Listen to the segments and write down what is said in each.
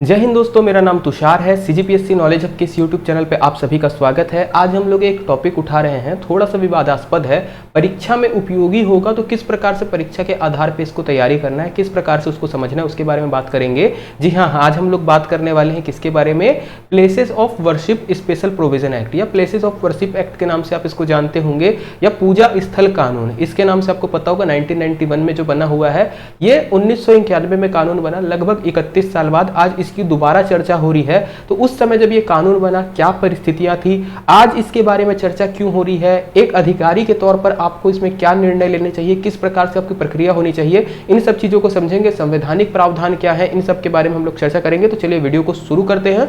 जय हिंद दोस्तों, मेरा नाम तुषार है। सीजीपीएससी नॉलेज हब के इस यूट्यूब चैनल पे आप सभी का स्वागत है। आज हम लोग एक टॉपिक उठा रहे हैं, थोड़ा सा विवादास्पद है, परीक्षा में उपयोगी होगा तो किस प्रकार से परीक्षा के आधार पे इसको तैयारी करना है, किस प्रकार से उसको समझना है, उसके बारे में बात करेंगे। जी हाँ, आज हम लोग बात करने वाले हैं किसके बारे में, places of worship special provision act या प्लेसेस ऑफ वर्शिप एक्ट के नाम से आप इसको जानते होंगे, या पूजा स्थल कानून, इसके नाम से आपको पता होगा। 1991 में जो बना हुआ है, ये 1991 में कानून बना, लगभग 31 साल बाद आज इसकी दोबारा चर्चा हो रही है। तो उस समय जब ये कानून बना क्या परिस्थितियां थी, आज इसके बारे में चर्चा क्यों हो रही है, एक अधिकारी के तौर पर आपको इसमें क्या निर्णय लेने चाहिए, किस प्रकार से आपकी प्रक्रिया होनी चाहिए, इन सब चीजों को समझेंगे। संवैधानिक प्रावधान क्या है, इन सब के बारे में हम लोग चर्चा करेंगे। तो चलिए वीडियो को शुरू करते हैं।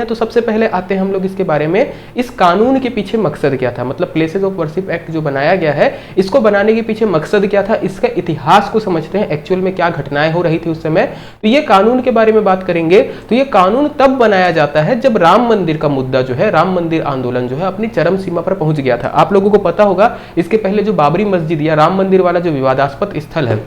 तो सबसे पहले आते हैं हम लोग इसके बारे में, इस कानून के पीछे मकसद क्या था, मतलब प्लेसेस ऑफ वर्शिप एक्ट जो बनाया गया है, इसको बनाने के पीछे मकसद क्या था, इसका इतिहास को समझते हैं, एक्चुअल में क्या घटनाएं हो रही थी उस समय। तो ये कानून के बारे में बात करेंगे। तो ये कानून तब बनाया जाता है जब राम मंदिर का मुद्दा जो है, राम मंदिर आंदोलन जो है, अपनी चरम सीमा पर पहुंच गया था। आप लोगों को पता होगा, इसके पहले जो बाबरी मस्जिद या राम मंदिर वाला जो विवादास्पद स्थल है,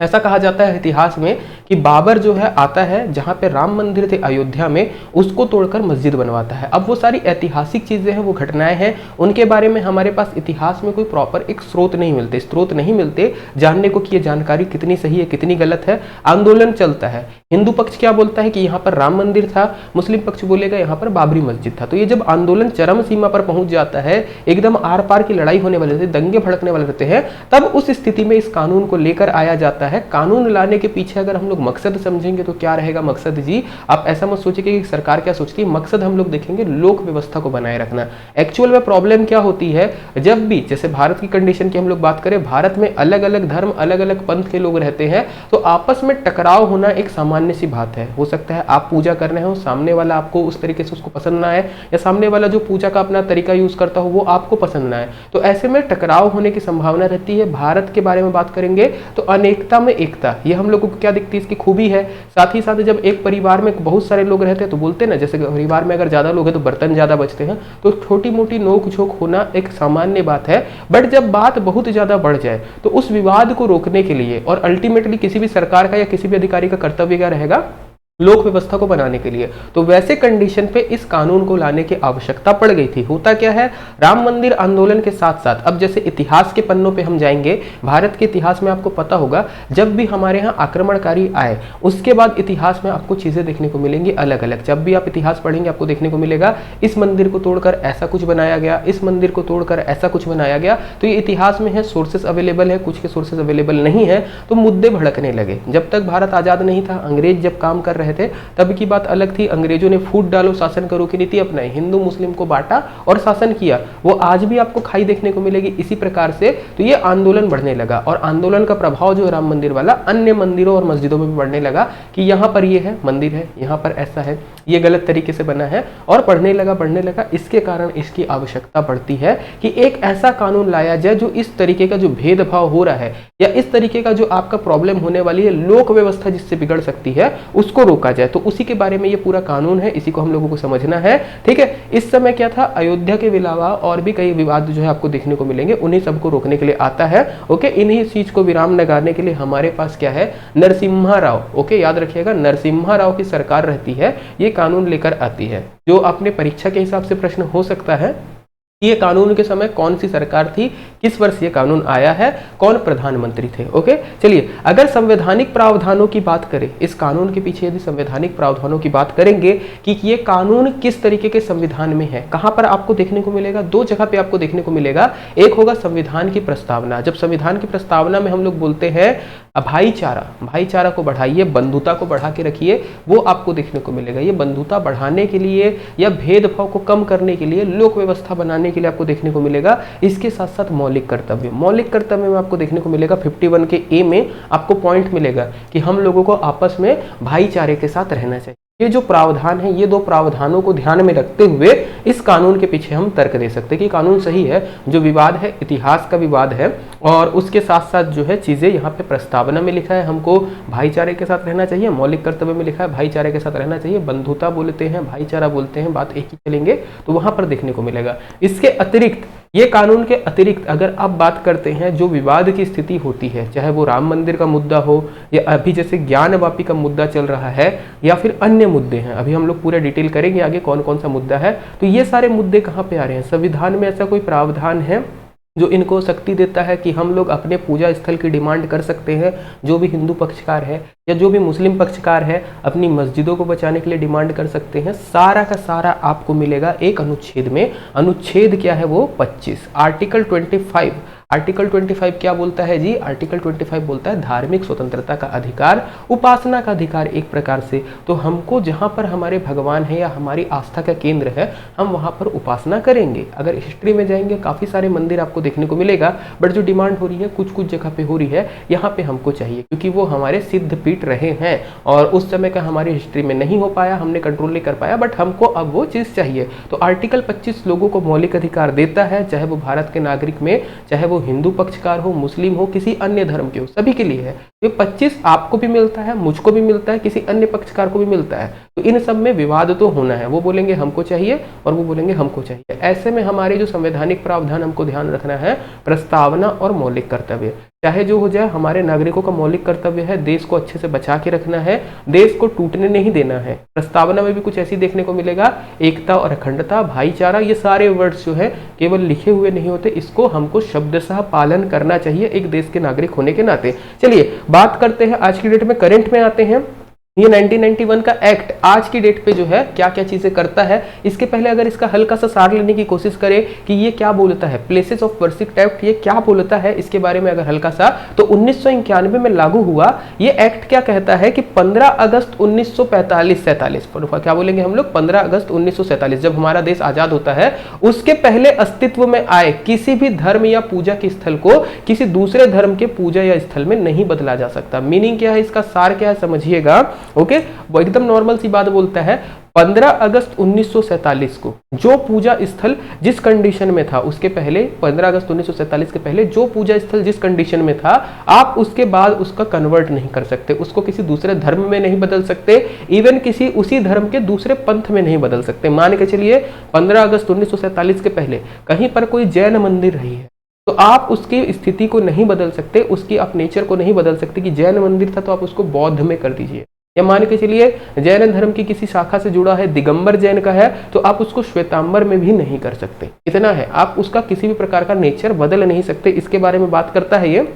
ऐसा कहा जाता है इतिहास में कि बाबर जो है आता है जहां पे राम मंदिर थे अयोध्या में, उसको तोड़कर मस्जिद बनवाता है। अब वो सारी ऐतिहासिक चीजें हैं, वो घटनाएं हैं, उनके बारे में हमारे पास इतिहास में कोई प्रॉपर एक स्रोत नहीं मिलते जानने को कि ये जानकारी कितनी सही है, कितनी गलत है। आंदोलन चलता है, हिंदू पक्ष क्या बोलता है कि यहाँ पर राम मंदिर था, मुस्लिम पक्ष बोलेगा यहाँ पर बाबरी मस्जिद था। तो ये जब आंदोलन चरम सीमा पर पहुंच जाता है, एकदम आर पार की लड़ाई होने वाले थे, दंगे भड़कने वाले रहते हैं, तब उस स्थिति में इस कानून को लेकर आया जाता है। कानून लाने के पीछे अगर हम लोग मकसद समझेंगे तो क्या रहेगा मकसद जी, आप ऐसा मत सोचिए कि सरकार क्या सोचती है, मकसद हम लोग देखेंगे लोक व्यवस्था को बनाए रखना। एक्चुअल में प्रॉब्लम क्या होती है, जब भी जैसे भारत की कंडीशन की हम लोग बात करें, भारत में अलग अलग धर्म, अलग अलग पंथ के लोग रहते हैं, तो आपस में टकराव होना एक सामान्य सी बात है। हो सकता है आप पूजा कर रहे हो, सामने वाला आपको उस तरीके से उसको पसंद ना आए, या सामने वाला जो पूजा का अपना तरीका यूज करता हो वो आपको पसंद ना आए, तो ऐसे में टकराव होने की संभावना रहती है। भारत के बारे में बात करेंगे तो अनेकता में एकता, ये हम लोगों को क्या दिखती है, इसकी खूबी है। साथ ही साथ जब एक परिवार में बहुत सारे लोग रहते हैं तो बोलते हैं ना, जैसे परिवार में अगर ज्यादा लोग हैं तो बर्तन ज्यादा बचते हैं, तो छोटी मोटी नोक झोंक होना एक सामान्य बात है। बट जब बात बहुत ज्यादा बढ़ जाए तो उस विवाद को रोकने के लिए, और अल्टीमेटली किसी भी सरकार का या किसी भी अधिकारी का कर्तव्य क्या रहेगा, लोक व्यवस्था को बनाने के लिए, तो वैसे कंडीशन पे इस कानून को लाने की आवश्यकता पड़ गई थी। होता क्या है, राम मंदिर आंदोलन के साथ साथ अब जैसे इतिहास के पन्नों पे हम जाएंगे, भारत के इतिहास में आपको पता होगा, जब भी हमारे यहाँ आक्रमणकारी आए उसके बाद इतिहास में आपको चीजें देखने को मिलेंगी अलग अलग। जब भी आप इतिहास पढ़ेंगे आपको देखने को मिलेगा इस मंदिर को तोड़कर ऐसा कुछ बनाया गया, इस मंदिर को तोड़कर ऐसा कुछ बनाया गया। तो ये इतिहास में है, सोर्सेस अवेलेबल है, कुछ के सोर्सेस अवेलेबल नहीं है, तो मुद्दे भड़कने लगे। जब तक भारत आजाद नहीं था, अंग्रेज जब काम कर रहे थे तब की बात अलग थी। अंग्रेजों ने फूट डालो शासन करो की नीति अपनाई, हिंदू मुस्लिम को बांटा और शासन किया, वो आज भी आपको खाई देखने को मिलेगी इसी प्रकार से। तो ये आंदोलन बढ़ने लगा, और आंदोलन का प्रभाव जो राम मंदिर वाला अन्य मंदिरों और मस्जिदों में भी बढ़ने लगा कि यहाँ पर ये है मंदिर है, यहाँ पर ऐसा है, ये गलत तरीके से बना है, और बढ़ने लगा। इसके कारण इसकी आवश्यकता पड़ती है कि एक ऐसा कानून लाया जाए जो इस तरीके का जो भेदभाव हो रहा है, या इस तरीके का जो आपका प्रॉब्लम होने वाली है, लोक व्यवस्था जिससे बिगड़ सकती है, उसको रोका जाए। तो उसी के बारे में ये पूरा कानून है, इसी को हम लोगों को समझना है, ठीक है। इस समय क्या था, अयोध्या के अलावा और भी कई विवाद जो है आपको देखने को मिलेंगे, उन्हीं सबको रोकने के लिए आता है। ओके, इन्हीं चीज को विराम लगाने के लिए हमारे पास क्या है, नरसिम्हा राव, ओके याद रखिएगा, नरसिम्हा राव की सरकार रहती है, ये कानून लेकर आती है। जो अपने परीक्षा के हिसाब से प्रश्न हो सकता है, ये कानून के समय कौन सी सरकार थी, किस वर्ष ये कानून आया है, कौन प्रधानमंत्री थे। ओके, चलिए अगर संवैधानिक प्रावधानों की बात करें, इस कानून के पीछे यदि संवैधानिक प्रावधानों की बात करेंगे कि ये कानून किस तरीके के संविधान में है, कहां पर आपको देखने को मिलेगा, दो जगह पे आपको देखने को मिलेगा। एक होगा संविधान की प्रस्तावना, जब संविधान की प्रस्तावना में हम लोग बोलते हैं भाईचारा को बढ़ाइए, बंधुता को बढ़ा के रखिए, वो आपको देखने को मिलेगा। ये बंधुता बढ़ाने के लिए या भेदभाव को कम करने के लिए, लोक व्यवस्था बनाने के लिए आपको देखने को मिलेगा। इसके साथ साथ मौलिक कर्तव्य में आपको देखने को मिलेगा, 51 के ए में आपको पॉइंट मिलेगा कि हम लोगों को आपस में भाईचारे के साथ रहना चाहिए। ये जो प्रावधान है, ये दो प्रावधानों को ध्यान में रखते हुए इस कानून के पीछे हम तर्क दे सकते हैं कि कानून सही है। जो विवाद है इतिहास का विवाद है, और उसके साथ साथ जो है चीजें यहाँ पे प्रस्तावना में लिखा है हमको भाईचारे के साथ रहना चाहिए, मौलिक कर्तव्य में लिखा है भाईचारे के साथ रहना चाहिए, बंधुता बोलते हैं, भाईचारा बोलते हैं, बात एक ही चलेंगे, तो वहां पर देखने को मिलेगा। इसके अतिरिक्त ये कानून के अतिरिक्त अगर आप बात करते हैं जो विवाद की स्थिति होती है, चाहे वो राम मंदिर का मुद्दा हो या अभी जैसे ज्ञानवापी का मुद्दा चल रहा है या फिर अन्य मुद्दे हैं, अभी हम लोग पूरा डिटेल करेंगे आगे कौन कौन सा मुद्दा है, तो ये सारे मुद्दे कहाँ पे आ रहे हैं? संविधान में ऐसा कोई प्रावधान है जो इनको शक्ति देता है कि हम लोग अपने पूजा स्थल की डिमांड कर सकते हैं? जो भी हिंदू पक्षकार है या जो भी मुस्लिम पक्षकार है अपनी मस्जिदों को बचाने के लिए डिमांड कर सकते हैं। सारा का सारा आपको मिलेगा एक अनुच्छेद में। अनुच्छेद क्या है? वो 25, आर्टिकल 25। आर्टिकल 25 क्या बोलता है जी? आर्टिकल 25 बोलता है धार्मिक स्वतंत्रता का अधिकार, उपासना का अधिकार एक प्रकार से। तो हमको जहाँ पर हमारे भगवान है या हमारी आस्था का केंद्र है, हम वहाँ पर उपासना करेंगे। अगर हिस्ट्री में जाएंगे काफ़ी सारे मंदिर आपको देखने को मिलेगा, बट जो डिमांड हो रही है कुछ कुछ जगह पे हो रही है, यहाँ पे हमको चाहिए क्योंकि वो हमारे सिद्ध पीठ रहे हैं और उस समय का हमारी हिस्ट्री में नहीं हो पाया, हमने कंट्रोल नहीं कर पाया, बट हमको अब वो चीज़ चाहिए। तो आर्टिकल 25 लोगों को मौलिक अधिकार देता है, चाहे वो भारत के नागरिक में, चाहे वो हिंदू पक्षकार हो, मुस्लिम हो, किसी अन्य धर्म के हो, सभी के लिए है। ये 25 आपको भी मिलता है, मुझको भी मिलता है, किसी अन्य पक्षकार को भी मिलता है। तो इन सब में विवाद तो होना है, वो बोलेंगे हमको चाहिए और वो बोलेंगे हमको चाहिए। ऐसे में हमारे जो संवैधानिक प्रावधान हमको ध्यान रखना है, प्रस्तावना और मौलिक कर्तव्य, चाहे जो हो जाए, हमारे नागरिकों का मौलिक कर्तव्य है देश को अच्छे से बचा के रखना है, देश को टूटने नहीं देना है। प्रस्तावना में भी कुछ ऐसी देखने को मिलेगा, एकता और अखंडता, भाईचारा, ये सारे वर्ड्स जो है केवल लिखे हुए नहीं होते, इसको हमको शब्दशः पालन करना चाहिए एक देश के नागरिक होने के नाते। चलिए बात करते हैं आज की डेट में, करंट में आते हैं। ये 1991 का एक्ट आज की डेट पे जो है क्या क्या चीजें करता है, इसके पहले अगर इसका हल्का सा सार लेने की कोशिश करें कि ये क्या बोलता है, प्लेसेस ऑफ वर्शिप एक्ट ये क्या बोलता है, इसके बारे में अगर हल्का सा, तो 1991 में लागू हुआ ये एक्ट। क्या कहता है कि 15 अगस्त 1945 क्या बोलेंगे हम लोग, 15 अगस्त 1947 जब हमारा देश आजाद होता है, उसके पहले अस्तित्व में आए किसी भी धर्म या पूजा के स्थल को किसी दूसरे धर्म के पूजा या स्थल में नहीं बदला जा सकता। मीनिंग क्या है, इसका सार क्या है समझिएगा। ओके, वो एकदम नॉर्मल सी बात बोलता है। 15 अगस्त 1947 को जो पूजा स्थल जिस कंडीशन में था, उसके पहले 15 अगस्त 1947 के पहले जो पूजा स्थल जिस कंडीशन में था, आप उसके बाद उसका कन्वर्ट नहीं कर सकते, उसको किसी दूसरे धर्म में नहीं बदल सकते, इवन किसी उसी धर्म के दूसरे पंथ में नहीं बदल सकते। मान के चलिए 15 अगस्त 1947 के पहले कहीं पर कोई जैन मंदिर रही है, तो आप उसकी स्थिति को नहीं बदल सकते, उसकी आप नेचर को नहीं बदल सकते कि जैन मंदिर था तो आप उसको बौद्ध में कर दीजिए, या मान के चलिए जैन धर्म की किसी शाखा से जुड़ा है, दिगंबर जैन का है, तो आप उसको श्वेतांबर में भी नहीं कर सकते। इतना है, आप उसका किसी भी प्रकार का नेचर बदल नहीं सकते। इसके बारे में बात करता है, ये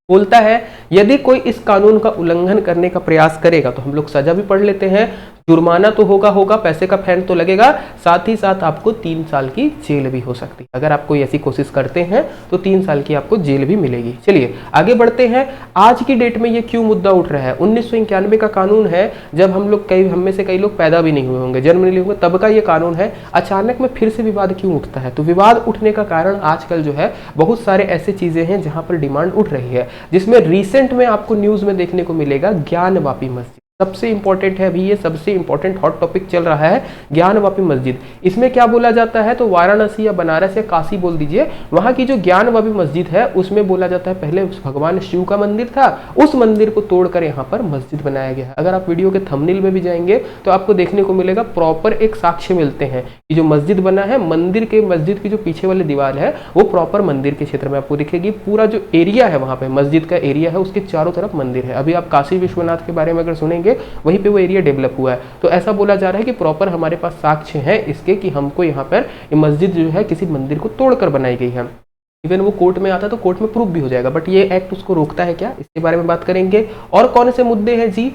बोलता है यदि कोई इस कानून का उल्लंघन करने का प्रयास करेगा तो हम लोग सजा भी पढ़ लेते हैं, जुर्माना तो होगा, पैसे का फाइन तो लगेगा, साथ ही साथ आपको 3 साल की जेल भी हो सकती है। अगर आप कोई ऐसी कोशिश करते हैं तो 3 साल की आपको जेल भी मिलेगी। चलिए आगे बढ़ते हैं। आज की डेट में ये क्यों मुद्दा उठ रहा है? 1991 का कानून है, जब हम में से कई लोग पैदा भी नहीं हुए होंगे, जन्म नहीं लिए होंगे, तब का ये कानून है। अचानक में फिर से विवाद क्यों उठता है? तो विवाद उठने का कारण आजकल जो है बहुत सारे ऐसे चीजें हैं जहां पर डिमांड उठ रही है, जिसमें रिसेंट में आपको न्यूज में देखने को मिलेगा ज्ञानवापी मस्जिद सबसे इंपॉर्टेंट है। अभी ये सबसे इंपॉर्टेंट हॉट टॉपिक चल रहा है, ज्ञानवापी मस्जिद। इसमें क्या बोला जाता है, तो वाराणसी या बनारस या काशी बोल दीजिए, वहां की जो ज्ञानवापी मस्जिद है उसमें बोला जाता है पहले भगवान शिव का मंदिर था, उस मंदिर को तोड़कर यहाँ पर मस्जिद बनाया गया है। अगर आप वीडियो के थंबनेल में भी जाएंगे तो आपको देखने को मिलेगा, प्रॉपर एक साक्ष्य मिलते हैं कि जो मस्जिद बना है, मस्जिद की जो पीछे वाली दीवार है वो प्रॉपर मंदिर के क्षेत्र में आपको दिखेगी। पूरा जो एरिया है वहां पे मस्जिद का एरिया है, उसके चारों तरफ मंदिर है। अभी आप काशी विश्वनाथ के बारे में अगर सुनेंगे, वहीं पे वो एरिया डेवलप हुआ है। तो ऐसा बोला जा रहा है कि प्रॉपर हमारे पास साक्ष्य है इसके कि हमको यहाँ पर ये मस्जिद जो है किसी मंदिर को तोड़कर बनाई गई है। इवन वो कोर्ट में आता तो कोर्ट में प्रूफ भी हो जाएगा, बट ये एक्ट उसको रोकता है क्या, इसके बारे में बात करेंगे। और कौन से मुद्दे हैं जी?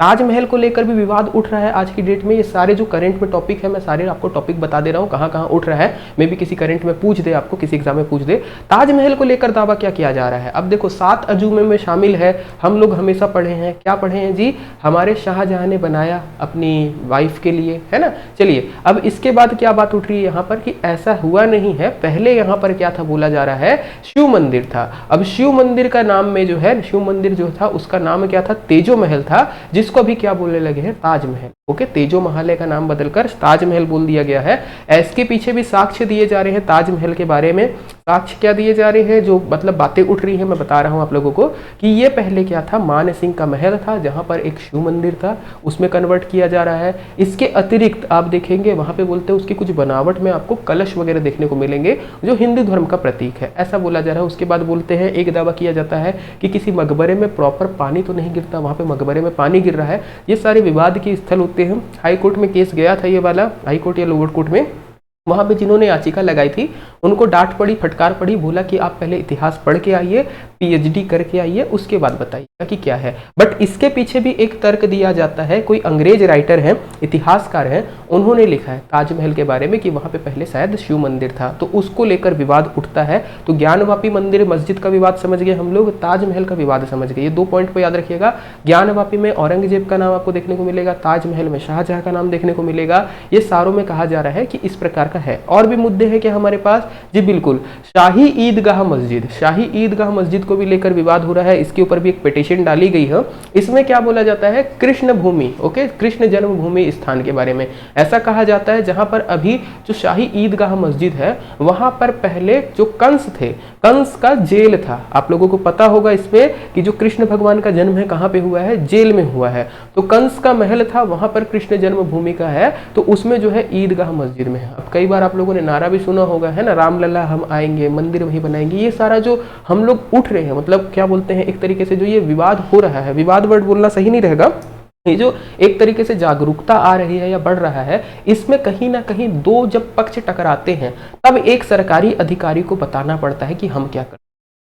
ताजमहल को लेकर भी विवाद उठ रहा है आज की डेट में। ये सारे जो करंट में टॉपिक है, मैं सारे आपको टॉपिक बता दे रहा हूँ कहाँ कहाँ उठ रहा है। मे भी किसी करंट में पूछ दे, आपको किसी एग्जाम में पूछ दे। ताजमहल को लेकर दावा क्या किया जा रहा है? अब देखो 7 अजूबे में शामिल है, हम लोग हमेशा पढ़े हैं। क्या पढ़े हैं जी? हमारे शाहजहां ने बनाया अपनी वाइफ के लिए, है ना। चलिए अब इसके बाद क्या बात उठ रही है यहाँ पर कि ऐसा हुआ नहीं है। पहले यहाँ पर क्या था, बोला जा रहा है शिव मंदिर था। अब शिव मंदिर का नाम में जो है, शिव मंदिर जो था उसका नाम क्या था, तेजो महल था, जिसको भी क्या बोलने लगे हैं, ताजमहल। ओके, तेजो महालय का नाम बदलकर ताजमहल बोल दिया गया है। इसके पीछे भी साक्ष्य दिए जा रहे हैं ताजमहल के बारे में। साक्ष्य क्या दिए जा रहे हैं, जो मतलब बातें उठ रही हैं, मैं बता रहा हूं आप लोगों को कि ये पहले क्या था, मान सिंह का महल था, जहां पर एक शिव मंदिर था, उसमें कन्वर्ट किया जा रहा है। इसके अतिरिक्त आप देखेंगे वहां पे बोलते हैं उसकी कुछ बनावट में आपको कलश वगैरह देखने को मिलेंगे, जो हिंदू धर्म का प्रतीक है, ऐसा बोला जा रहा है। उसके बाद बोलते हैं, एक दावा किया जाता है कि किसी मकबरे में प्रॉपर पानी तो नहीं गिरता, वहां पे मकबरे में पानी गिर रहा है। ये सारे विवाद के स्थल होते हैं। हाई कोर्ट में केस गया था ये वाला, हाई कोर्ट या लोअर कोर्ट में, वहां पे जिन्होंने याचिका लगाई थी उनको डांट पड़ी, फटकार पड़ी, बोला कि आप पहले इतिहास पढ़ के आइए, पीएचडी करके आइए, उसके बाद बताइएगा कि क्या है। बट इसके पीछे भी एक तर्क दिया जाता है, कोई अंग्रेज राइटर हैं, इतिहासकार हैं, उन्होंने लिखा है ताजमहल के बारे में कि वहां पे पहले शायद शिव मंदिर था, तो उसको लेकर विवाद उठता है। तो ज्ञानवापी मंदिर मस्जिद का विवाद समझ गए हम लोग, ताजमहल का विवाद समझ गए। ये 2 पॉइंट को याद रखिएगा। ज्ञानवापी में औरंगजेब का नाम आपको देखने को मिलेगा, ताजमहल में शाहजहां का नाम देखने को मिलेगा। ये सारों में कहा जा रहा है कि इस प्रकार का है। और भी मुद्दे हैं कि हमारे पास, जी बिल्कुल, शाही ईदगाह मस्जिद, शाही ईदगाह मस्जिद को भी लेकर विवाद हो रहा है। इसके ऊपर भी एक पिटीशन डाली गई है। इसमें क्या बोला जाता है, कृष्ण भूमि, ओके, कृष्ण जन्मभूमि स्थान के बारे में ऐसा कहा जाता है, जहां पर अभी जो शाही ईदगाह मस्जिद है वहां पर पहले जो कंस थे, कंस का जेल था। आप लोगों को पता होगा इसमें कि जो कृष्ण भगवान का जन्म है कहां पे हुआ है, जेल में हुआ है। तो कंस का महल था, वहां पर कृष्ण जन्मभूमि का है, तो उसमें जो है ईदगाह मस्जिद में है। अब कई बार आप लोगों ने नारा भी सुना होगा, है ना, रामलला हम आएंगे, मंदिर वही बनाएंगे। ये सारा जो हम लोग उठ रहे हैं, मतलब क्या बोलते हैं, एक तरीके से जो ये विवाद हो रहा है, विवाद वर्ड बोलना सही नहीं रहेगा, ये जो एक तरीके से जागरूकता आ रही है या बढ़ रहा है, इसमें कहीं ना कहीं दो जब पक्ष टकराते हैं तब एक सरकारी अधिकारी को बताना पड़ता है कि हम क्या करें।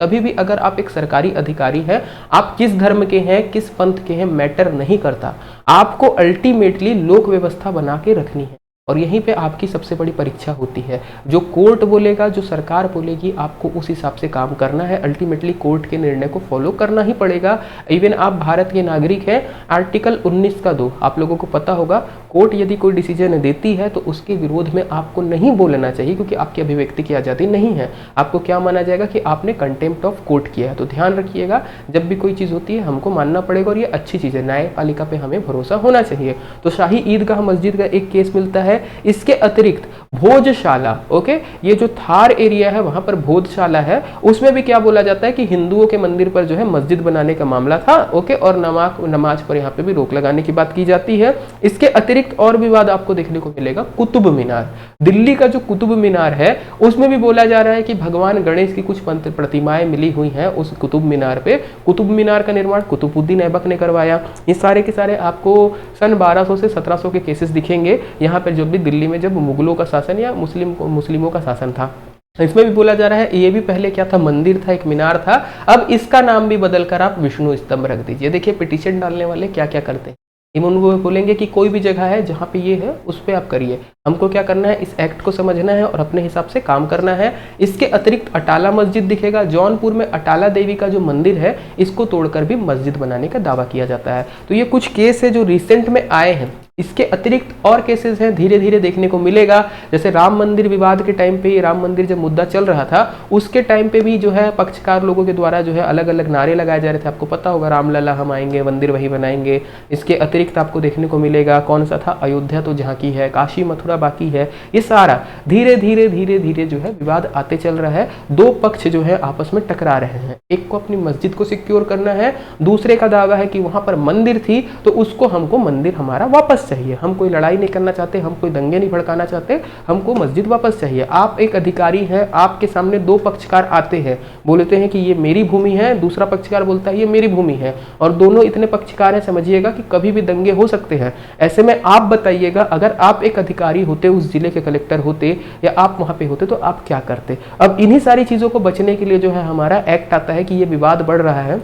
कभी भी अगर आप एक सरकारी अधिकारी हैं, आप किस धर्म के हैं, किस पंथ के हैं, मैटर नहीं करता, आपको अल्टीमेटली लोक व्यवस्था बना के रखनी है। और यहीं पे आपकी सबसे बड़ी परीक्षा होती है। जो कोर्ट बोलेगा, जो सरकार बोलेगी, आपको उस हिसाब से काम करना है। अल्टीमेटली कोर्ट के निर्णय को फॉलो करना ही पड़ेगा। इवन आप भारत के नागरिक हैं, आर्टिकल 19 का 2 आप लोगों को पता होगा, कोर्ट यदि कोई डिसीजन देती है तो उसके विरोध में आपको नहीं बोलना चाहिए, क्योंकि आपकी अभिव्यक्ति की आज़ादी नहीं है। आपको क्या माना जाएगा कि आपने कंटेम्प्ट ऑफ कोर्ट किया है। तो ध्यान रखिएगा, जब भी कोई चीज़ होती है हमको मानना पड़ेगा, और ये अच्छी चीज़ है, न्यायपालिका पे हमें भरोसा होना चाहिए। तो शाही ईदगाह मस्जिद का एक केस मिलता है। इसके अतिरिक्त भोजशाला, ओके, ये जो थार एरिया है वहां पर भोजशाला है, उसमें भी क्या बोला जाता है कि हिंदुओं के मंदिर पर जो है मस्जिद बनाने का मामला था, ओके, और नमाज पर यहाँ पे भी रोक लगाने की बात की जाती है। इसके अतिरिक्त और विवाद आपको देखने को मिलेगा, कुतुब मीनार, दिल्ली का जो कुतुब मीनार है उसमें भी बोला जा रहा है कि भगवान गणेश की कुछ प्रतिमाएं मिली हुई हैं उस कुतुब मीनार पे। कुतुब मीनार का निर्माण कुतुबुद्दीन ऐबक ने करवाया। ये सारे के सारे आपको सन 1200 से 1700 के केसेस दिखेंगे यहाँ पर, जो भी दिल्ली में जब मुगलों का शासन या मुस्लिमों का शासन था। इसमें भी बोला जा रहा है ये भी पहले क्या था, मंदिर था, एक मीनार था, अब इसका नाम भी बदलकर आप विष्णु स्तंभ रख दीजिए। देखिए पिटीशन डालने वाले क्या क्या करते हैं, उनको बोलेंगे कि कोई भी जगह है जहाँ पे ये है उस पर आप करिए। हमको क्या करना है, इस एक्ट को समझना है और अपने हिसाब से काम करना है। इसके अतिरिक्त अटाला मस्जिद दिखेगा, जौनपुर में अटाला देवी का जो मंदिर है इसको तोड़कर भी मस्जिद बनाने का दावा किया जाता है। तो ये कुछ केस है जो रिसेंट में आए हैं। इसके अतिरिक्त और केसेस हैं, धीरे धीरे देखने को मिलेगा। जैसे राम मंदिर विवाद के टाइम पे, राम मंदिर जब मुद्दा चल रहा था उसके टाइम पे भी जो है पक्षकार लोगों के द्वारा जो है अलग अलग नारे लगाए जा रहे थे। आपको पता होगा, रामलला हम आएंगे, मंदिर वही बनाएंगे। इसके अतिरिक्त आपको देखने को मिलेगा कौन सा था, अयोध्या तो जहाँ की है, काशी मथुरा बाकी है। ये सारा धीरे धीरे धीरे धीरे जो है विवाद आते चल रहा है। दो पक्ष जो है आपस में टकरा रहे हैं। एक को अपनी मस्जिद को सिक्योर करना है, दूसरे का दावा है कि वहां पर मंदिर थी तो उसको हमको मंदिर हमारा वापस चाहिए। हम कोई लड़ाई नहीं करना चाहते, हम कोई दंगे नहीं भड़काना चाहते, हमको मस्जिद वापस चाहिए। आप एक अधिकारी हैं, आपके सामने दो पक्षकार आते हैं, बोलते हैं कि ये मेरी भूमि है, दूसरा पक्षकार बोलता है ये मेरी भूमि है, और दोनों इतने पक्षकार हैं, समझिएगा कि कभी भी दंगे हो सकते हैं। ऐसे में आप बताइएगा, अगर आप एक अधिकारी होते, उस जिले के कलेक्टर होते या आप वहां पे होते तो आप क्या करते। अब इन्हीं सारी चीजों को बचने के लिए जो है हमारा एक्ट आता है कि ये विवाद बढ़ रहा है,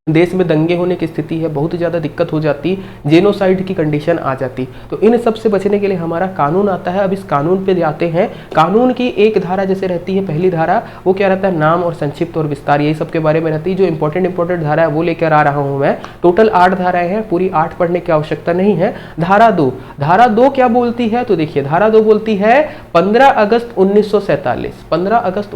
देश में दंगे होने की स्थिति है, बहुत ज़्यादा दिक्कत हो जाती, जेनोसाइड की कंडीशन आ जाती, तो इन सब से बचने के लिए हमारा कानून आता है। अब इस कानून पे जाते हैं। कानून की एक धारा जैसे रहती है, पहली धारा वो क्या रहता है, नाम और संक्षिप्त और विस्तार, यही सब के बारे में रहती है। जो इंपॉर्टेंट धारा है वो लेकर आ रहा हूँ मैं। टोटल 8 धाराएं हैं, पूरी 8 पढ़ने की आवश्यकता नहीं है। धारा 2 क्या बोलती है, तो देखिए धारा 2 बोलती है 15 अगस्त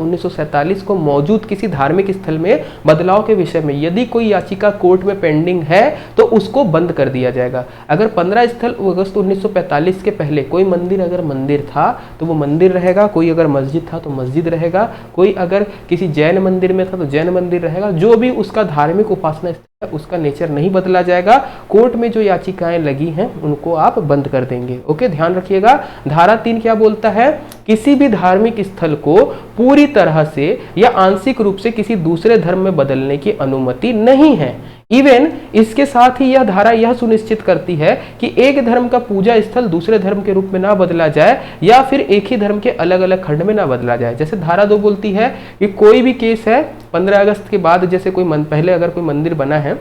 1947 को मौजूद किसी धार्मिक स्थल में बदलाव के विषय में यदि कोई याचिका कोर्ट में पेंडिंग है तो उसको बंद कर दिया जाएगा। अगर 15 अगस्त 1945 के पहले कोई मंदिर अगर मंदिर था तो वो मंदिर रहेगा, कोई अगर मस्जिद था तो मस्जिद रहेगा, कोई अगर किसी जैन मंदिर में था तो जैन मंदिर रहेगा, जो भी उसका धार्मिक उपासना उसका नेचर नहीं बदला जाएगा। कोर्ट में जो याचिकाएं लगी हैं उनको आप बंद कर देंगे। ओके, ध्यान रखिएगा। धारा 3 क्या बोलता है? किसी भी धार्मिक स्थल को पूरी तरह से या आंशिक रूप से किसी दूसरे धर्म में बदलने की अनुमति नहीं है। इवन इसके साथ ही यह धारा यह सुनिश्चित करती है कि एक धर्म का पूजा स्थल दूसरे धर्म के रूप में ना बदला जाए या फिर एक ही धर्म के अलग अलग खंड में ना बदला जाए। जैसे धारा 2 बोलती है कि कोई भी केस है 15 अगस्त के बाद, जैसे पहले अगर कोई मंदिर बना है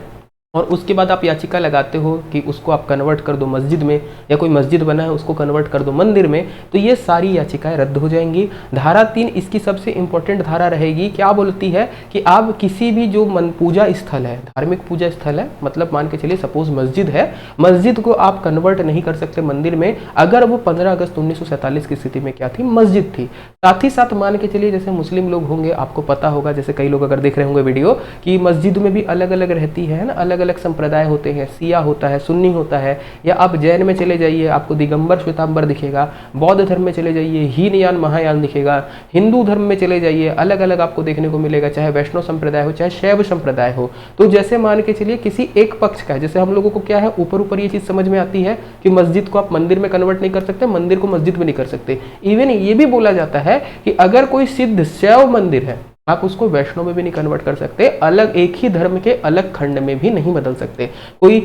और उसके बाद आप याचिका लगाते हो कि उसको आप कन्वर्ट कर दो मस्जिद में, या कोई मस्जिद बना है उसको कन्वर्ट कर दो मंदिर में, तो ये सारी याचिकाएं रद्द हो जाएंगी। धारा 3 इसकी सबसे इंपॉर्टेंट धारा रहेगी। क्या बोलती है कि आप किसी भी जो पूजा स्थल है, धार्मिक पूजा स्थल है, मतलब मान के चलिए सपोज मस्जिद है, मस्जिद को आप कन्वर्ट नहीं कर सकते मंदिर में अगर वो 15 अगस्त 1947 की स्थिति में क्या थी? मस्जिद थी। साथ ही साथ मान के चलिए जैसे मुस्लिम लोग होंगे, आपको पता होगा, जैसे कई लोग अगर देख रहे होंगे वीडियो, कि मस्जिद में भी अलग अलग रहती है ना, अलग अलग संप्रदाय होते हैं, सिया होता है, सुन्नी होता है, या आप जैन में चले जाइए आपको दिगंबर श्वेतांबर दिखेगा, बौद्ध धर्म में चले जाइए हीनयान महायान दिखेगा, हिंदू धर्म में चले जाइए अलग अलग आपको देखने को मिलेगा, चाहे वैष्णव संप्रदाय हो चाहे शैव संप्रदाय हो। तो जैसे मान के चलिए किसी एक पक्ष का, जैसे हम लोगों को क्या है ऊपर ऊपर ये चीज समझ में आती है कि मस्जिद को आप मंदिर में कन्वर्ट नहीं कर सकते, मंदिर को मस्जिद में नहीं कर सकते। इवन ये भी बोला जाता है कि अगर कोई सिद्ध शैव मंदिर है आप उसको वैष्णव में भी नहीं कन्वर्ट कर सकते, अलग एक ही धर्म के अलग खंड में भी नहीं बदल सकते। कोई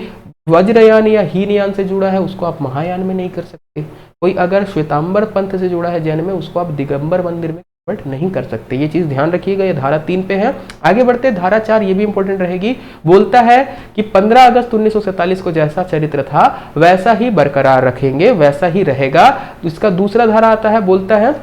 वज्रयान या हीनयान से जुड़ा है उसको आप महायान में नहीं कर सकते, कोई अगर श्वेतांबर पंथ से जुड़ा है जैन में उसको आप दिगंबर मंदिर में कन्वर्ट नहीं कर सकते। ये चीज ध्यान रखिएगा, ये धारा 3 पे है। आगे बढ़ते धारा 4, ये भी इंपॉर्टेंट रहेगी। बोलता है कि 15 अगस्त 1947 को जैसा चरित्र था वैसा ही बरकरार रखेंगे, वैसा ही रहेगा। तो इसका दूसरा धारा आता है, बोलता है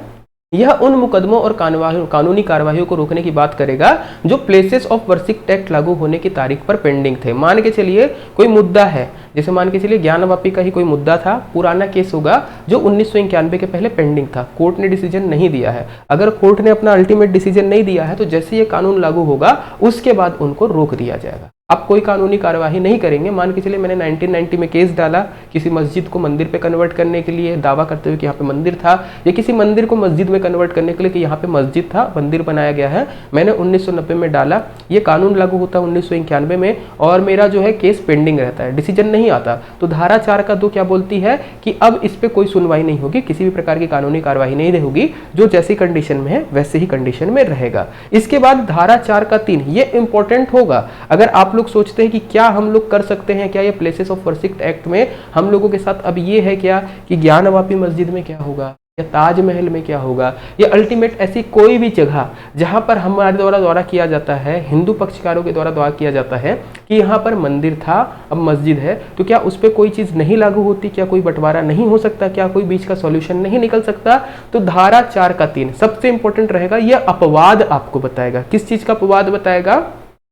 यह उन मुकदमों और कानूनी कार्यवाहियों को रोकने की बात करेगा जो प्लेसेस ऑफ वर्शिप एक्ट लागू होने की तारीख पर पेंडिंग थे। मान के चलिए कोई मुद्दा है, जैसे मान के चलिए ज्ञानवापी का ही कोई मुद्दा था, पुराना केस होगा जो 1991 के पहले पेंडिंग था, कोर्ट ने डिसीजन नहीं दिया है। अगर कोर्ट ने अपना अल्टीमेट डिसीजन नहीं दिया है तो जैसे ये कानून लागू होगा उसके बाद उनको रोक दिया जाएगा। आप कोई कानूनी कार्यवाही नहीं करेंगे। मान के चलिए मैंने 1990 में केस डाला किसी मस्जिद को मंदिर पे कन्वर्ट करने के लिए, दावा करते हुए कि यहाँ पे मंदिर था, या किसी मंदिर को मस्जिद में कन्वर्ट करने के लिए कि यहाँ पे मस्जिद था, मंदिर बनाया गया है, मैंने 1990 में डाला, ये कानून लागू होता है 1991 में और मेरा जो है केस पेंडिंग रहता है, डिसीजन नहीं आता, तो धारा 4 का 2 क्या बोलती है कि अब इस पर कोई सुनवाई नहीं होगी, किसी भी प्रकार की कानूनी कार्यवाही नहीं होगी, जो जैसी कंडीशन में है वैसे ही कंडीशन में रहेगा। इसके बाद धारा 4 का 3, ये इंपॉर्टेंट होगा। अगर आप लोग सोचते हैं कि क्या हम लोग कर सकते हैं, क्या ये प्लेसेस ऑफ वर्शिप एक्ट में हम लोगों के साथ अब ये है क्या कि ज्ञानवापी मस्जिद में क्या होगा या ताजमहल में क्या होगा, या अल्टीमेट ऐसी कोई भी जगह जहां पर हमारे द्वारा दौरा किया जाता है, हिंदू पक्षकारों के द्वारा दौरा किया जाता है कि यहाँ पर मंदिर था अब मस्जिद है, तो क्या उस पर कोई चीज नहीं लागू होती, क्या कोई बंटवारा नहीं हो सकता, क्या कोई बीच का सॉल्यूशन नहीं निकल सकता? तो धारा 4 का 3 सबसे इंपॉर्टेंट रहेगा, यह अपवाद आपको बताएगा। किस चीज का अपवाद बताएगा?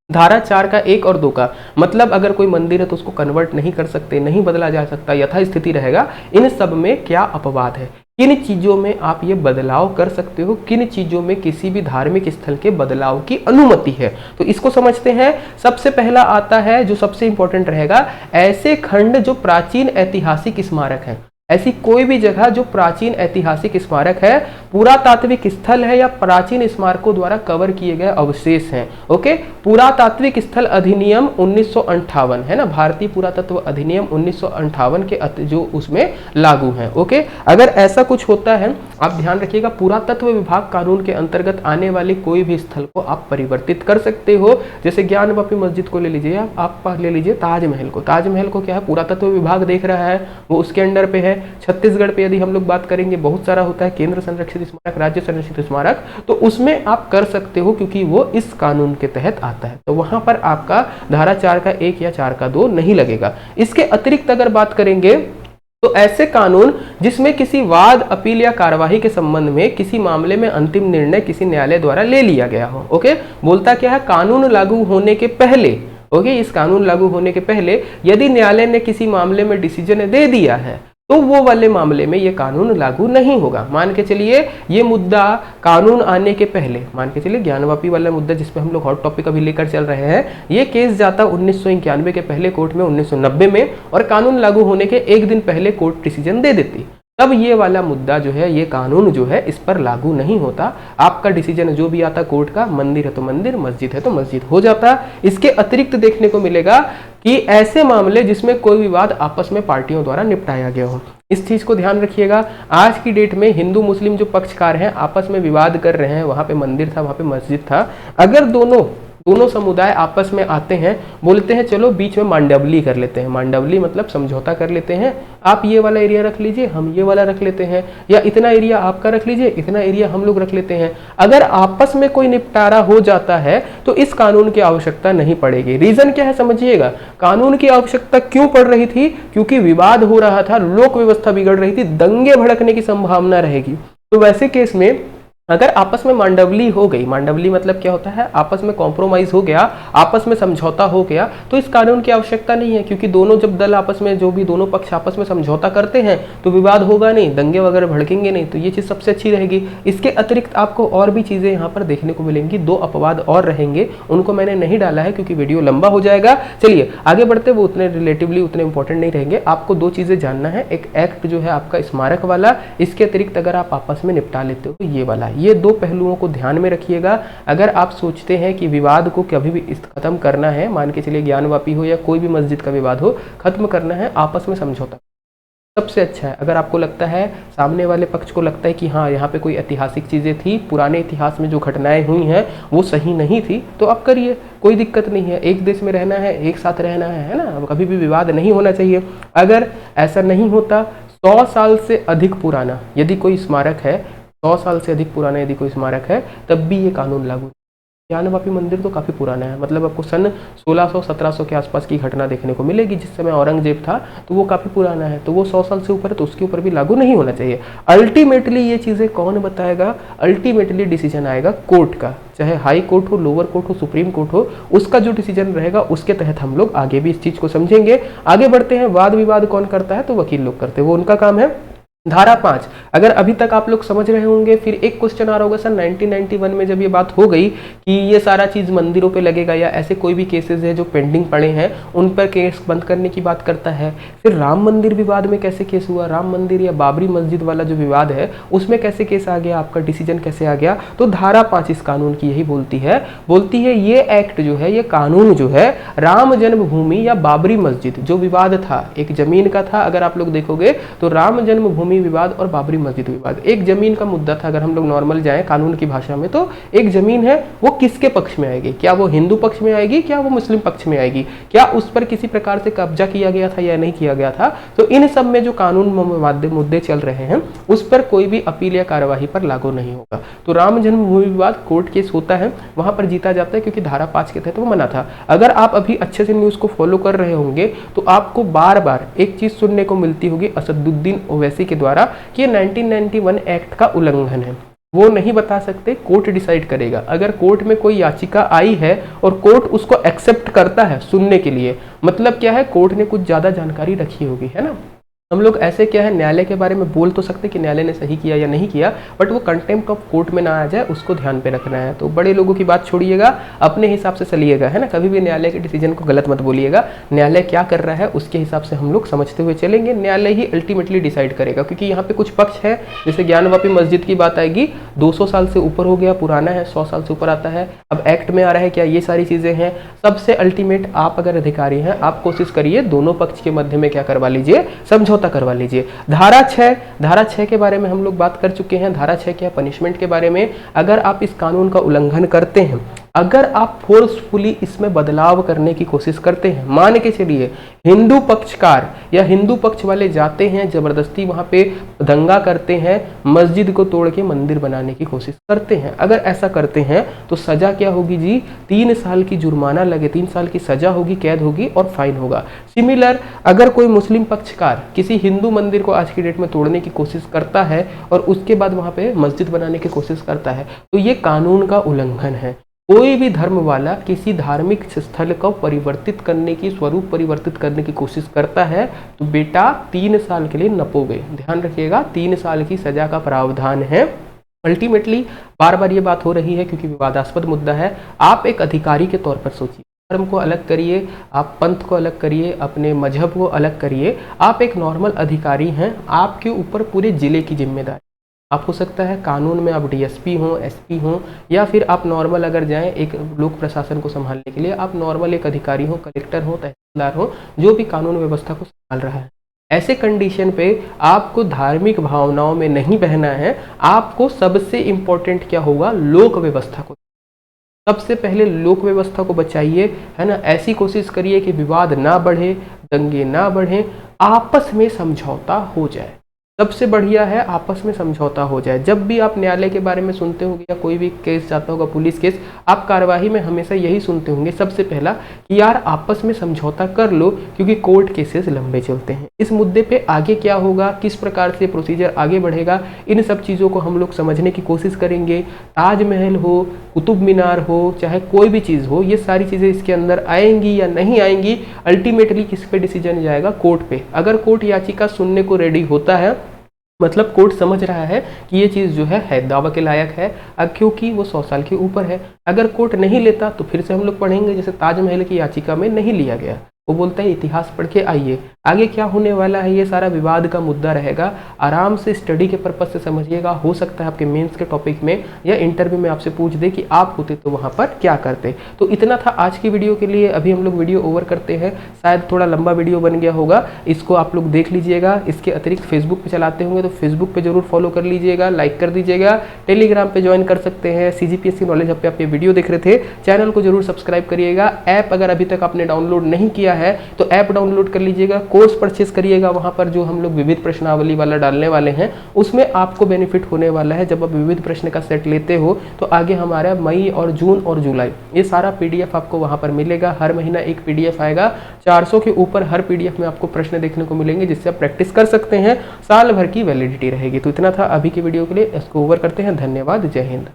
धारा 4 का 1 और 2 का, मतलब अगर कोई मंदिर है तो उसको कन्वर्ट नहीं कर सकते, नहीं बदला जा सकता, यथास्थिति रहेगा। इन सब में क्या अपवाद है, किन चीजों में आप ये बदलाव कर सकते हो, किन चीजों में किसी भी धार्मिक स्थल के बदलाव की अनुमति है, तो इसको समझते हैं। सबसे पहला आता है जो सबसे इंपॉर्टेंट रहेगा, ऐसे खंड जो प्राचीन ऐतिहासिक स्मारक है, ऐसी कोई भी जगह जो प्राचीन ऐतिहासिक स्मारक है, पुरातात्विक स्थल है या प्राचीन स्मारकों द्वारा कवर किए गए अवशेष हैं। ओके, पुरातात्विक स्थल अधिनियम 1958 है ना, भारतीय पुरातत्व अधिनियम 1958 के जो उसमें लागू है। ओके, अगर ऐसा कुछ होता है आप ध्यान रखिएगा, पुरातत्व विभाग कानून के अंतर्गत आने वाले कोई भी स्थल को आप परिवर्तित कर सकते हो। जैसे ज्ञानवापी मस्जिद को ले लीजिए, आप ले लीजिए ताजमहल को, ताजमहल को क्या है पुरातत्व विभाग देख रहा है, वो उसके अंडर पे है। छत्तीसगढ़ पे यदि हम लोग बात करेंगे बहुत सारा होता है केंद्र संरक्षित स्मारक, राज्य संरक्षित स्मारक, तो उसमें आप कर सकते हो क्योंकि वो इस कानून के तहत आता है, तो वहां पर आपका धारा 4 का 1 या 4 का 2 नहीं लगेगा। इसके अतिरिक्त अगर बात करेंगे तो ऐसे कानून जिसमें किसी वाद, अपील या कार्यवाही के संबंध में किसी मामले में अंतिम निर्णय किसी न्यायालय द्वारा ले लिया गया हो। ओके, बोलता क्या है, कानून लागू होने के पहले, ओके, इस कानून लागू होने के पहले यदि न्यायालय ने किसी मामले में डिसीजन दे दिया है तो वो वाले मामले में ये कानून लागू नहीं होगा। मान के चलिए ये मुद्दा कानून आने के पहले, मान के चलिए ज्ञानवापी वाला मुद्दा जिस पे हम लोग हॉट टॉपिक अभी लेकर चल रहे हैं, ये केस जाता 1991 के पहले कोर्ट में 1990 में, और कानून लागू होने के एक दिन पहले कोर्ट डिसीजन दे देती, तब ये वाला मुद्दा जो है, ये कानून जो है इस पर लागू नहीं होता। आपका डिसीजन जो भी आता कोर्ट का, मंदिर है तो मंदिर, मस्जिद है तो मस्जिद हो जाता। इसके अतिरिक्त देखने को मिलेगा कि ऐसे मामले जिसमें कोई विवाद आपस में पार्टियों द्वारा निपटाया गया हो, इस चीज को ध्यान रखिएगा। आज की डेट में हिंदू मुस्लिम जो पक्षकार हैं आपस में विवाद कर रहे हैं, वहां पे मंदिर था, वहां पे मस्जिद था, अगर दोनों समुदाय आपस में आते हैं, बोलते हैं चलो बीच में मांडवली कर लेते हैं, मांडवली मतलब समझौता कर लेते हैं, आप ये वाला एरिया रख लीजिए, हम ये वाला रख लेते हैं, या इतना एरिया आपका रख लीजिए, इतना एरिया हम लोग रख लेते हैं, अगर आपस में कोई निपटारा हो जाता है तो इस कानून की आवश्यकता नहीं पड़ेगी। रीजन क्या है समझिएगा, कानून की आवश्यकता क्यों पड़ रही थी, क्योंकि विवाद हो रहा था, लोक व्यवस्था बिगड़ रही थी, दंगे भड़कने की संभावना रहेगी। तो वैसे केस में अगर आपस में मांडवली हो गई, मांडवली मतलब क्या होता है, आपस में कॉम्प्रोमाइज हो गया, आपस में समझौता हो गया, तो इस कानून की आवश्यकता नहीं है, क्योंकि दोनों जब दल आपस में, जो भी दोनों पक्ष आपस में समझौता करते हैं तो विवाद होगा नहीं, दंगे वगैरह भड़केंगे नहीं, तो ये चीज सबसे अच्छी रहेगी। इसके अतिरिक्त आपको और भी चीजें यहाँ पर देखने को मिलेंगी, 2 अपवाद और रहेंगे, उनको मैंने नहीं डाला है क्योंकि वीडियो लंबा हो जाएगा। चलिए आगे बढ़ते, वो उतने रिलेटिवली उतने इंपॉर्टेंट नहीं रहेंगे। आपको 2 चीजें जानना है, एक एक्ट जो है आपका स्मारक वाला, इसके अतिरिक्त अगर आप आपस में निपटा लेते हो तो ये वाला, ये 2 पहलुओं को ध्यान में रखिएगा। अगर आप सोचते हैं कि विवाद को कभी भी खत्म करना है, मान के चलिए ज्ञानवापी हो या कोई भी मस्जिद का विवाद हो, खत्म करना है, आपस में समझौता सबसे अच्छा है। अगर आपको लगता है, सामने वाले पक्ष को लगता है कि हाँ यहाँ पे कोई ऐतिहासिक चीजें थी, पुराने इतिहास में जो घटनाएं हुई हैं वो सही नहीं थी, तो आप करिए, कोई दिक्कत नहीं है। एक देश में रहना है, एक साथ रहना है ना, कभी भी विवाद नहीं होना चाहिए। अगर ऐसा नहीं होता, 100 साल से अधिक पुराना यदि कोई स्मारक है, 100 साल से अधिक पुराना यदि कोई स्मारक है, तब भी ये कानून लागू। ज्ञानवापी मंदिर तो काफ़ी पुराना है, मतलब आपको सन 1600-1700 के आसपास की घटना देखने को मिलेगी, जिस समय औरंगजेब था, तो वो काफ़ी पुराना है, तो वो 100 साल से ऊपर है, तो उसके ऊपर भी लागू नहीं होना चाहिए। अल्टीमेटली ये चीज़ें कौन बताएगा, अल्टीमेटली डिसीजन आएगा कोर्ट का, चाहे हाई कोर्ट हो, लोअर कोर्ट हो, सुप्रीम कोर्ट हो, उसका जो डिसीजन रहेगा उसके तहत हम लोग आगे भी इस चीज़ को समझेंगे। आगे बढ़ते हैं, वाद विवाद कौन करता है, तो वकील लोग करते हैं, वो उनका काम है। धारा 5, अगर अभी तक आप लोग समझ रहे होंगे, फिर एक क्वेश्चन आ रहा होगा सर 1991 में जब ये बात हो गई कि ये सारा चीज मंदिरों पे लगेगा, या ऐसे कोई भी केसेस है जो पेंडिंग पड़े हैं उन पर केस बंद करने की बात करता है, फिर राम मंदिर विवाद में कैसे केस हुआ, राम मंदिर या बाबरी मस्जिद वाला जो विवाद है उसमें कैसे केस आ गया, आपका डिसीजन कैसे आ गया, तो धारा 5 इस कानून की यही बोलती है ये एक्ट जो है, ये कानून जो है, राम जन्मभूमि या बाबरी मस्जिद जो विवाद था, एक जमीन का था, अगर आप लोग देखोगे तो राम जन्मभूमि विवाद और बाबरी मस्जिद विवाद एक जमीन का मुद्दा था। अगर हम लोग नॉर्मल जाएं कानून की भाषा में, तो एक जमीन है, वो किसके पक्ष में आएगी, क्या वो हिंदू पक्ष में आएगी, क्या वो मुस्लिम पक्ष में आएगी, क्या उस पर किसी प्रकार से कब्जा किया गया था या नहीं किया गया था, तो इन सब में जो कानून मुद्दे चल रहे हैं उस पर कोई भी अपील या कार्यवाही पर लागू नहीं होगा। तो राम जन्मभूमि विवाद कोर्ट केस होता है, वहां पर जीता जाता है, क्योंकि धारा 5 के तहत वो मना था। अगर आप अभी अच्छे से न्यूज को फॉलो कर रहे होंगे तो आपको बार बार एक चीज सुनने को मिलती होगी असदुद्दीन ओवैसी के द्वारा कि 1991 एक्ट का उल्लंघन है। वो नहीं बता सकते, कोर्ट डिसाइड करेगा। अगर कोर्ट में कोई याचिका आई है और कोर्ट उसको एक्सेप्ट करता है सुनने के लिए, मतलब क्या है, कोर्ट ने कुछ ज्यादा जानकारी रखी होगी, है ना। हम लोग ऐसे क्या है, न्यायालय के बारे में बोल तो सकते कि न्यायालय ने सही किया या नहीं किया, बट वो कंटेम्प्ट ऑफ कोर्ट में ना आ जाए, उसको ध्यान पे रखना है। तो बड़े लोगों की बात छोड़िएगा, अपने हिसाब से चलिएगा, है ना। कभी भी न्यायालय के डिसीजन को गलत मत बोलिएगा, न्यायालय क्या कर रहा है उसके हिसाब से हम लोग समझते हुए चलेंगे। न्यायालय ही अल्टीमेटली डिसाइड करेगा, क्योंकि यहाँ पे कुछ पक्ष है, जैसे ज्ञानवापी मस्जिद की बात आएगी, 200 साल से ऊपर हो गया, पुराना है, 100 साल से ऊपर आता है, अब एक्ट में आ रहा है क्या, ये सारी चीजें हैं। सबसे अल्टीमेट आप अगर अधिकारी हैं, आप कोशिश करिए दोनों पक्ष के मध्य में क्या करवा लीजिए, समझौता करवा लीजिए। धारा 6 के बारे में हम लोग बात कर चुके हैं। धारा 6 क्या, पनिशमेंट के बारे में। अगर आप इस कानून का उल्लंघन करते हैं, अगर आप फोर्सफुली इसमें बदलाव करने की कोशिश करते हैं, मान के चलिए हिंदू पक्षकार या हिंदू पक्ष वाले जाते हैं, जबरदस्ती वहां पे दंगा करते हैं, मस्जिद को तोड़ के मंदिर बनाने की कोशिश करते हैं, अगर ऐसा करते हैं तो सजा क्या होगी जी, 3 साल की जुर्माना लगे, 3 साल की सजा होगी, कैद होगी और फाइन होगा। सिमिलर अगर कोई मुस्लिम पक्षकार किसी हिंदू मंदिर को आज की डेट में तोड़ने की कोशिश करता है और उसके बाद वहां पे मस्जिद बनाने की कोशिश करता है, तो ये कानून का उल्लंघन है। कोई भी धर्म वाला किसी धार्मिक स्थल को परिवर्तित करने की, स्वरूप परिवर्तित करने की कोशिश करता है तो बेटा 3 साल के लिए नपोगे। ध्यान रखिएगा, 3 साल की सजा का प्रावधान है। अल्टीमेटली बार बार ये बात हो रही है क्योंकि विवादास्पद मुद्दा है। आप एक अधिकारी के तौर पर सोचिए, धर्म को अलग करिए, आप पंथ को अलग करिए, अपने मजहब को अलग करिए, आप एक नॉर्मल अधिकारी हैं, आपके ऊपर पूरे जिले की जिम्मेदारी। आप हो सकता है कानून में आप डीएसपी हों, एसपी हों, या फिर आप नॉर्मल अगर जाएं एक लोक प्रशासन को संभालने के लिए, आप नॉर्मल एक अधिकारी हो, कलेक्टर हो, तहसीलदार हो, जो भी कानून व्यवस्था को संभाल रहा है। ऐसे कंडीशन पे आपको धार्मिक भावनाओं में नहीं बहना है। आपको सबसे इंपॉर्टेंट क्या होगा, लोक व्यवस्था को, सबसे पहले लोक व्यवस्था को बचाइए, है ना। ऐसी कोशिश करिए कि विवाद ना बढ़े, दंगे ना बढ़े, आपस में समझौता हो जाए। सबसे बढ़िया है आपस में समझौता हो जाए। जब भी आप न्यायालय के बारे में सुनते होंगे या कोई भी केस जाता होगा, पुलिस केस, आप कार्यवाही में हमेशा यही सुनते होंगे सबसे पहला कि यार आपस में समझौता कर लो, क्योंकि कोर्ट केसेस लंबे चलते हैं। इस मुद्दे पे आगे क्या होगा, किस प्रकार से प्रोसीजर आगे बढ़ेगा, इन सब चीज़ों को हम लोग समझने की कोशिश करेंगे। ताजमहल हो, कुतुब मीनार हो, चाहे कोई भी चीज़ हो, ये सारी चीज़ें इसके अंदर आएंगी या नहीं आएंगी, अल्टीमेटली किस पे डिसीजन जाएगा, कोर्ट पे। अगर कोर्ट याचिका सुनने को रेडी होता है, मतलब कोर्ट समझ रहा है कि ये चीज़ जो है दावा के लायक है, अब क्योंकि वो 100 साल के ऊपर है। अगर कोर्ट नहीं लेता तो फिर से हम लोग पढ़ेंगे, जैसे ताजमहल की याचिका में नहीं लिया गया, वो बोलता है इतिहास पढ़ के आइए, आगे क्या होने वाला है, ये सारा विवाद का मुद्दा रहेगा। आराम से स्टडी के पर्पज से समझिएगा। हो सकता है आपके मेंस के टॉपिक में या इंटरव्यू में आपसे पूछ दे कि आप होते तो वहाँ पर क्या करते। तो इतना था आज की वीडियो के लिए। अभी हम लोग वीडियो ओवर करते हैं, शायद थोड़ा लंबा वीडियो बन गया होगा, इसको आप लोग देख लीजिएगा। इसके अतिरिक्त फेसबुक पे चलाते होंगे तो फेसबुक पे जरूर फॉलो कर लीजिएगा, लाइक कर दीजिएगा। टेलीग्राम पे ज्वाइन कर सकते हैं, सीजीपीएससी नॉलेज हब पे आप ये वीडियो देख रहे थे, चैनल को जरूर सब्सक्राइब करिएगा। ऐप अगर अभी तक आपने डाउनलोड नहीं किया है तो ऐप डाउनलोड कर लीजिएगा, कोर्स परचेस करिएगा। वहां पर जो हम लोग विविध प्रश्नावली वाला डालने वाले हैं उसमें आपको बेनिफिट होने वाला है। जब आप विविध प्रश्न का सेट लेते हो तो आगे हमारा मई और जून और जुलाई ये सारा पीडीएफ आपको वहां पर मिलेगा। हर महीना एक पीडीएफ आएगा, 400 के ऊपर हर पीडीएफ में आपको प्रश्न देखने को मिलेंगे, जिससे आप प्रैक्टिस कर सकते हैं। साल भर की वैलिडिटी रहेगी। तो इतना था अभी की वीडियो के लिए, इसको ओवर करते हैं। धन्यवाद, जय हिंद।